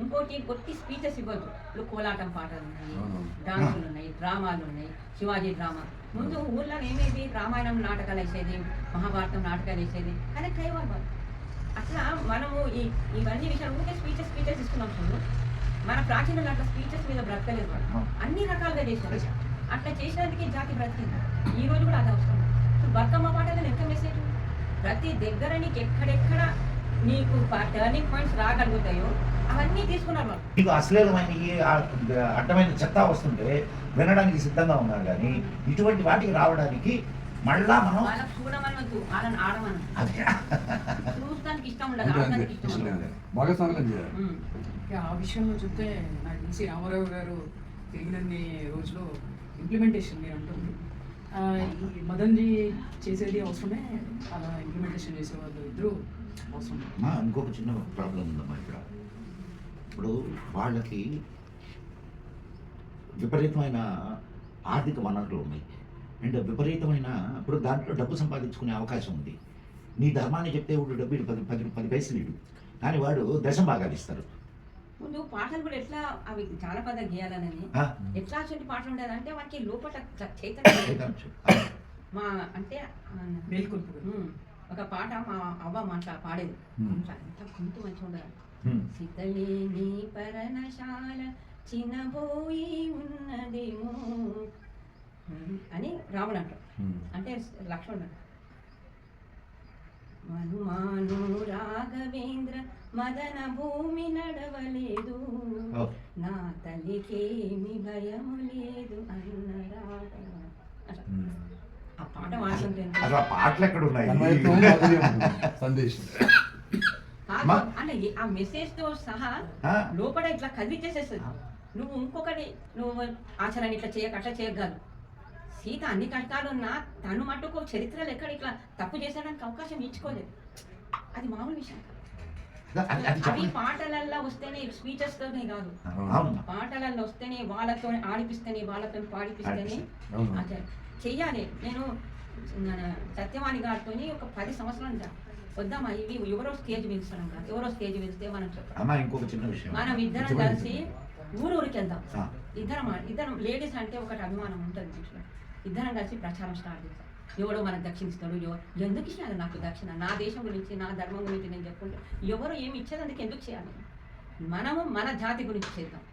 ఇంకోటి కొట్టి స్పీచెస్ ఇవ్వద్దు. ఇప్పుడు కోలాటం పాటలు ఉన్నాయి, డాన్సులు ఉన్నాయి, డ్రామాలు ఉన్నాయి, శివాజీ డ్రామా. ముందు ఊర్లో ఏమేది రామాయణం నాటకాలు వేసేది, మహాభారతం నాటకాలు వేసేది, కనెక్ట్ అయ్యేవాళ్ళు వాళ్ళు. అట్లా మనము ఇవన్నీ విషయాలు ఊరికే స్పీచెస్ ఇస్తున్నాం చూడు. మన ప్రాచీన అట్లా స్పీచెస్ మీద బ్రతకలేదు వాళ్ళు, అన్ని రకాలుగా చేశారు. అట్లా చేసినందుకే జాతి బ్రతికింది. ఈ రోజు కూడా అది అవసరం. బతుకమ్మ పాటలు ఎంత మెసేజ్, ప్రతి దగ్గర నీకు ఎక్కడెక్కడ నీకు టర్నింగ్ పాయింట్స్ రాగలుగుతాయో అవన్నీ తీసుకున్నారు వాళ్ళు. మీకు అశ్లీలమైన అడ్డమైన చెత్త వస్తుంటే వినడానికి సిద్ధంగా ఉన్నారు, కానీ ఇటువంటి వాటికి రావడానికి మళ్ళా మనం వాళ్ళకి చూడమనొద్దు, వాళ్ళని ఆడమను. చూడటానికి ఇష్టం ఉండదు, ఆడటానికి ఇష్టం ఉండదు. ఆ విషయంలో చూస్తే నాకు తెలిసి రామారావు గారు తిరిగినన్ని రోజులు ఇంప్లిమెంటేషన్ మీరు అంటుంది ఈ మదన్జీ చేసేది అవసరమే, అలా ఇంప్లిమెంటేషన్ చేసేవాళ్ళు ఇద్దరు అవసరం. ఇంకొక చిన్న ప్రాబ్లం ఉందమ్మా ఇక్కడ. ఇప్పుడు వాళ్ళకి విపరీతమైన ఆర్థిక వనరులు ఉన్నాయి అండ్ విపరీతమైన ఇప్పుడు దాంట్లో డబ్బు సంపాదించుకునే అవకాశం ఉంది. నీ ధర్మాన్ని చెప్తే వాడు డబ్బు 10 పైసలు ఇడు, కానీ వాడు దశం భాగాలు ఇస్తారు. ముందు పాటలు కూడా ఎట్లా అవి జానపద గేయాలని ఎట్లా అటువంటి పాటలు ఉండేది అంటే వాటికి లోపల చైతన్యం మా అంటే ఒక పాట మా అవ్వ మాట్లా పాడేది. ఎంత గొంతు మంచిగా ఉండదు. సిద్ధలేని పరనశాల చిన్నబోయి ఉన్నదేమో అని రాముడు అంటాడు. అంటే లక్ష్మణుడు మనుమాను రాఘవేంద్ర మదన భూమి నడవలేదు, నా తల్లికేమి భయము లేదు అన్న ఆ పాట మాట్లాడుతుంది. అంటే ఆ మెసేజ్ తో సహా లోపల ఇట్లా కదిలిచ్చేసేస్తుంది. నువ్వు ఇంకొకటి నువ్వు ఆచరణ ఇట్లా చేయక అట్లా చేయగలరు. సీత అన్ని కష్టాలున్నా తను మటుకు చరిత్రలు ఎక్కడ ఇట్లా తప్పు చేసేయడానికి అవకాశం ఇచ్చుకోలేదు. అది మామూలు విషయం. అవి పాటలల్లో వస్తేనే, స్పీచెస్ తోనే కాదు, పాటలలో వస్తేనే, వాళ్ళతో ఆడిపిస్తేనే, వాళ్ళతో పాడిపిస్తేనే చెయ్యాలి. నేను సత్యవాణి గారితో ఒక 10 సంవత్సరాలు వద్దామా ఇవి ఎవరో స్టేజ్ పిలుస్తున్నాం కదా, ఎవరో స్టేజ్ పిలిస్తే మనం చెప్పాలి. ఇంకొక చిన్న విషయం, మనం ఇద్దరం కలిసి ఊరికి వెళ్దాం. ఇద్దరం లేడీస్ అంటే ఒకటి అభిమానం ఉంటుంది. ఇద్దరం కలిసి ప్రచారం స్టార్ట్ చేస్తాం. ఎవడో మనకు దక్షిణిస్తాడు, ఎందుకు ఇచ్చాను నాకు దక్షిణ, నా దేశం గురించి నా ధర్మం గురించి నేను చెప్పుకుంటే ఎవరు ఏమి ఇచ్చేది అందుకు ఎందుకు చేయాలి, మనము మన జాతి గురించి చేద్దాం.